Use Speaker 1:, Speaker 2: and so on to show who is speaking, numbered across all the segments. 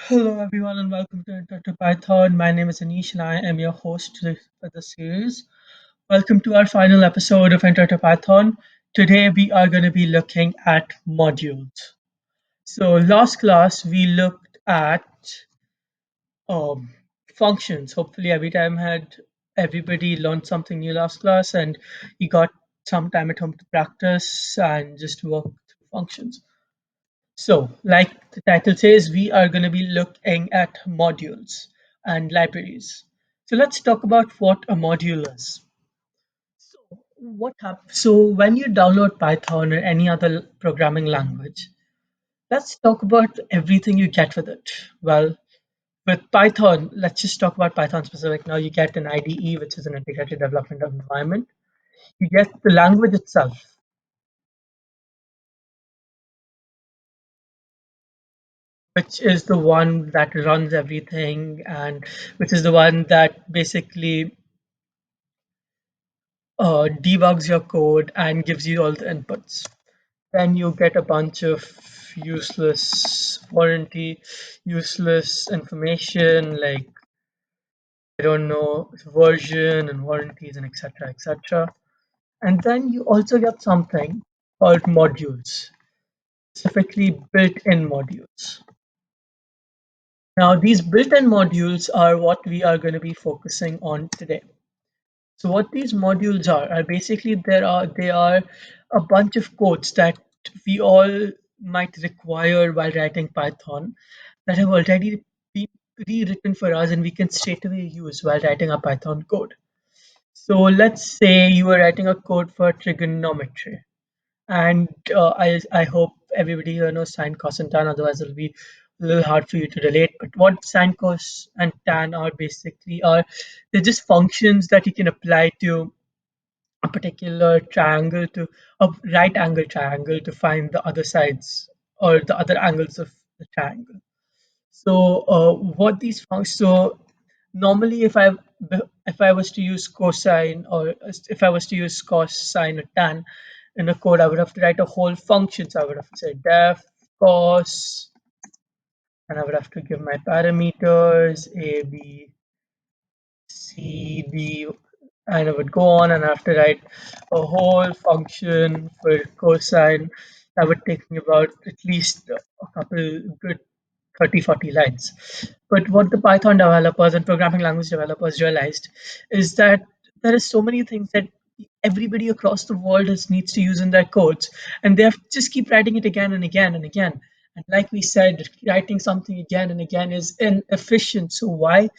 Speaker 1: Hello, everyone, and welcome to Intro to Python. My name is Anish, and I am your host for the series. Welcome to our final episode of Intro to Python. Today, we are going to be looking at modules. So, last class, we looked at um, functions. Hopefully, every time had everybody learned something new last class, and you got some time at home to practice and just work through functions. So, like the title says, we are going to be looking at modules and libraries. So, let's talk about what a module is. So, what happens? So, when you download Python or any other programming language, let's talk about everything you get with it. Well, with Python, let's just talk about Python specific. Now, you get an IDE, which is an integrated development environment. You get the language itself, which is the one that runs everything and which is the one that basically debugs your code and gives you all the inputs. Then you get a bunch of useless information like I don't know version and warranties and etc. etc. And then you also get something called modules, specifically built-in modules. Now these built-in modules are what we are going to be focusing on today. So what these modules are basically they are a bunch of codes that we all might require while writing Python that have already been pre-written for us and we can straight away use while writing a Python code. So let's say you are writing a code for trigonometry, and I hope everybody here knows sine, cos, and tan. Otherwise, it'll be a little hard for you to relate. But what sine, cos, and tan are basically are they're just functions that you can apply to a particular triangle to a right angle triangle to find the other sides or the other angles of the triangle. So what these functions so normally if I was to use cosine or if I was to use cos, sine, or tan in a code, I would have to write a whole function. So I would have to say def cos, and I would have to give my parameters a, b, c, d, and I would go on and I have to write a whole function for cosine. That would take me about at least a couple good 30, 40 lines. But what the Python developers and programming language developers realized is that there is so many things that everybody across the world needs to use in their codes, and they have to just keep writing it again and again and again. And like we said, writing something again and again is inefficient. So why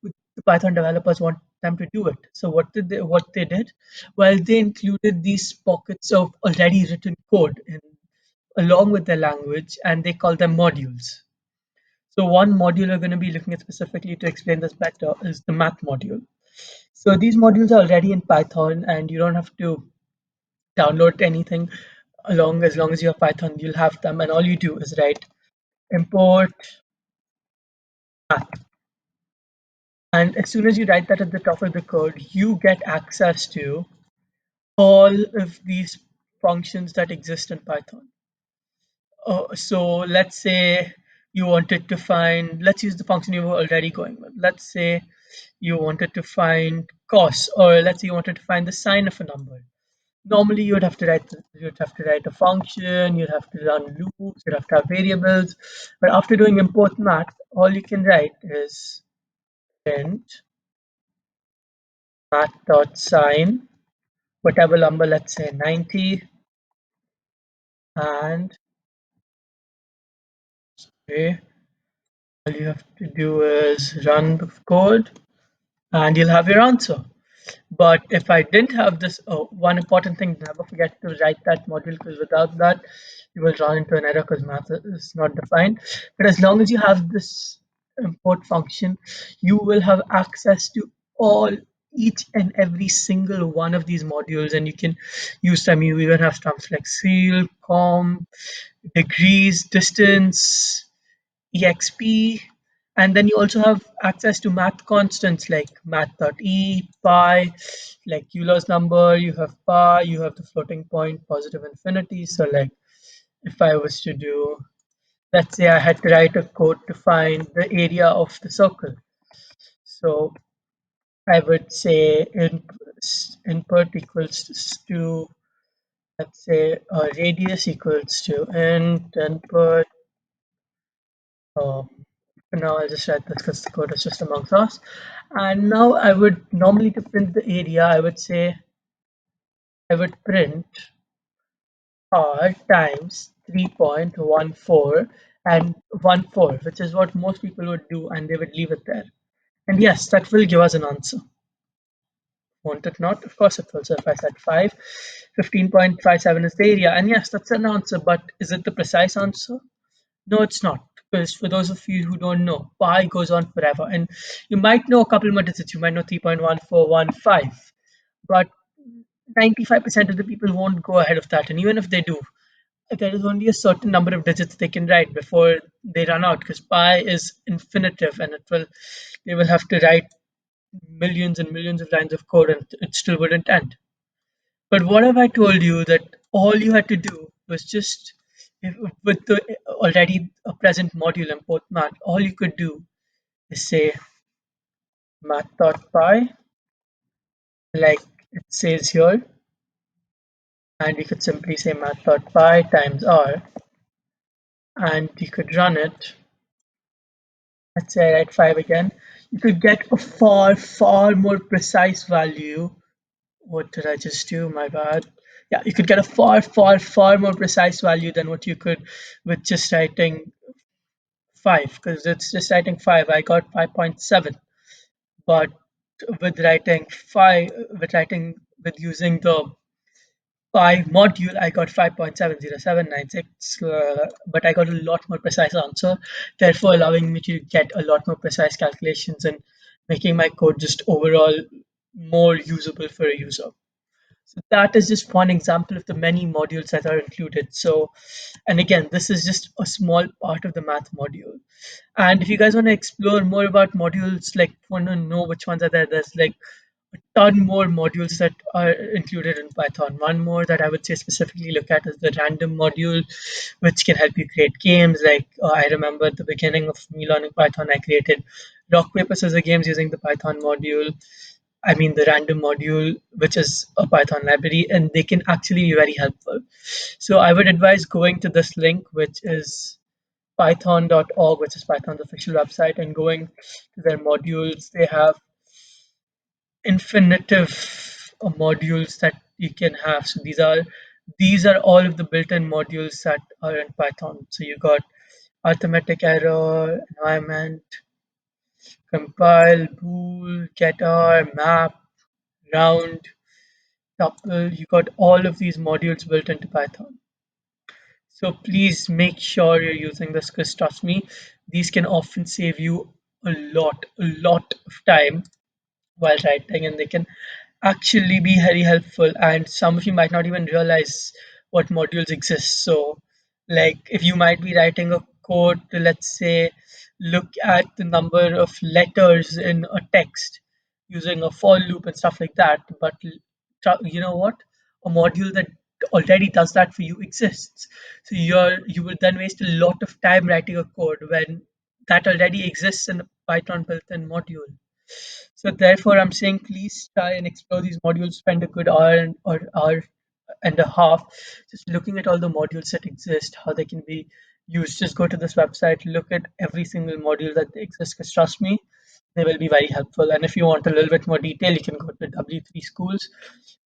Speaker 1: would the Python developers want them to do it? So what they did? Well, they included these pockets of already written code along with their language, and they call them modules. So one module we're going to be looking at specifically to explain this better is the math module. So these modules are already in Python and you don't have to download anything along as long as you have Python, you'll have them and all you do is write import math. And as soon as you write that at the top of the code, you get access to all of these functions that exist in Python. So let's say you wanted to find, let's use the function you were already going with. Let's say you wanted to find cos, or let's say you wanted to find the sine of a number. Normally, you'd have to write a function, you'd have to run loops, you'd have to have variables. But after doing import math, all you can write is print math.sine, whatever number, let's say 90, and okay, all you have to do is run the code and you'll have your answer. But if I didn't have this, one important thing, never forget to write that module because without that, you will run into an error because math is not defined. But as long as you have this import function, you will have access to all each and every single one of these modules, and you can use them. You even have stuff like seal, com, degrees, distance, exp, and then you also have access to math constants like math.e, pi, like Euler's number, you have pi, you have the floating point positive infinity. So like if I was to do let's say I had to write a code to find the area of the circle. So I would say input equals to, let's say, radius equals to int input. Um, for now, I'll just write this because the code is just amongst us. And now I would normally to print the area, I would say I would print r times 3.14 and 1/4, which is what most people would do, and they would leave it there. And yes, that will give us an answer. Won't it not? Of course it will. So if I said 5, 15.57 is the area. And yes, that's an answer, but is it the precise answer? No, it's not. Because for those of you who don't know, pi goes on forever. And you might know a couple more digits. You might know 3.1415. But 95% of the people won't go ahead of that. And even if they do, there is only a certain number of digits they can write before they run out, because pi is infinitive and they will have to write millions and millions of lines of code and it still wouldn't end. But what if I told you that all you had to do was just, with the already a present module import math, all you could do is say math.py, like it says here, and you could simply say math.py times r, and you could run it. Let's say I write 5 again. You could get a far, far more precise value. What did I just do? My bad. Yeah, you could get a far, far, far more precise value than what you could with just writing 5, because it's just writing 5. I got 5.7, but with writing 5, with using the pi module, I got 5.70796, but I got a lot more precise answer, therefore allowing me to get a lot more precise calculations and making my code just overall more usable for a user. So that is just one example of the many modules that are included. So, and again, this is just a small part of the math module. And if you guys want to explore more about modules, like want to know which ones are there, there's like a ton more modules that are included in Python. One more that I would say specifically look at is the random module, which can help you create games. Like I remember at the beginning of me learning Python, I created rock paper scissors games using the Python module. I mean the random module, which is a Python library, and they can actually be very helpful. So I would advise going to this link, which is python.org, which is Python's official website, and going to their modules. They have infinitive modules that you can have. So these are all of the built-in modules that are in Python. So you got arithmetic error, environment, compile, bool, getter, map, round, tuple. You got all of these modules built into Python. So please make sure you're using this, because trust me, these can often save you a lot of time while writing, and they can actually be very helpful. And some of you might not even realize what modules exist. So like if you might be writing a code to, let's say, look at the number of letters in a text using a for loop and stuff like that, but you know what, a module that already does that for you exists. So you will then waste a lot of time writing a code when that already exists in a Python built-in module. So therefore, I'm saying please try and explore these modules. Spend a good hour and a half just looking at all the modules that exist, how they can be used. Just go to this website, look at every single module that exists. Because trust me, they will be very helpful. And if you want a little bit more detail, you can go to W3 Schools,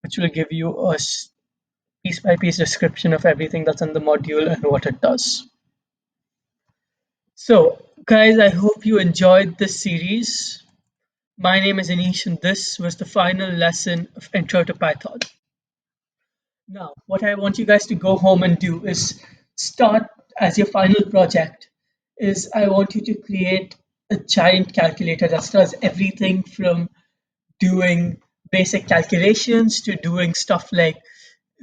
Speaker 1: which will give you a piece by piece description of everything that's in the module and what it does. So, guys, I hope you enjoyed this series. My name is Anish, and this was the final lesson of Intro to Python. Now, what I want you guys to go home and do is start as your final project. Is I want you to create a giant calculator that does everything from doing basic calculations to doing stuff like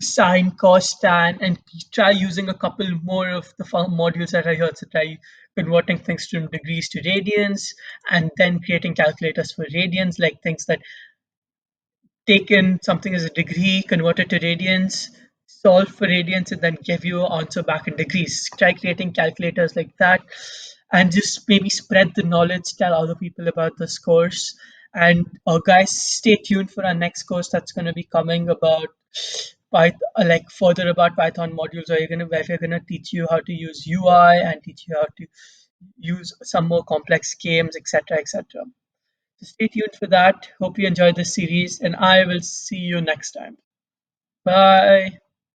Speaker 1: sine, cos, tan, and try using a couple more of the modules that I heard. So try converting things from degrees to radians, and then creating calculators for radians, like things that taken something as a degree, convert it to radians, solve for radians and then give you an answer back in degrees. Try creating calculators like that and just maybe spread the knowledge, tell other people about this course. And guys, stay tuned for our next course that's going to be coming about like further about Python modules, where we're gonna teach you how to use UI and teach you how to use some more complex games, etc., etc. So stay tuned for that. Hope you enjoyed this series, and I will see you next time. Bye.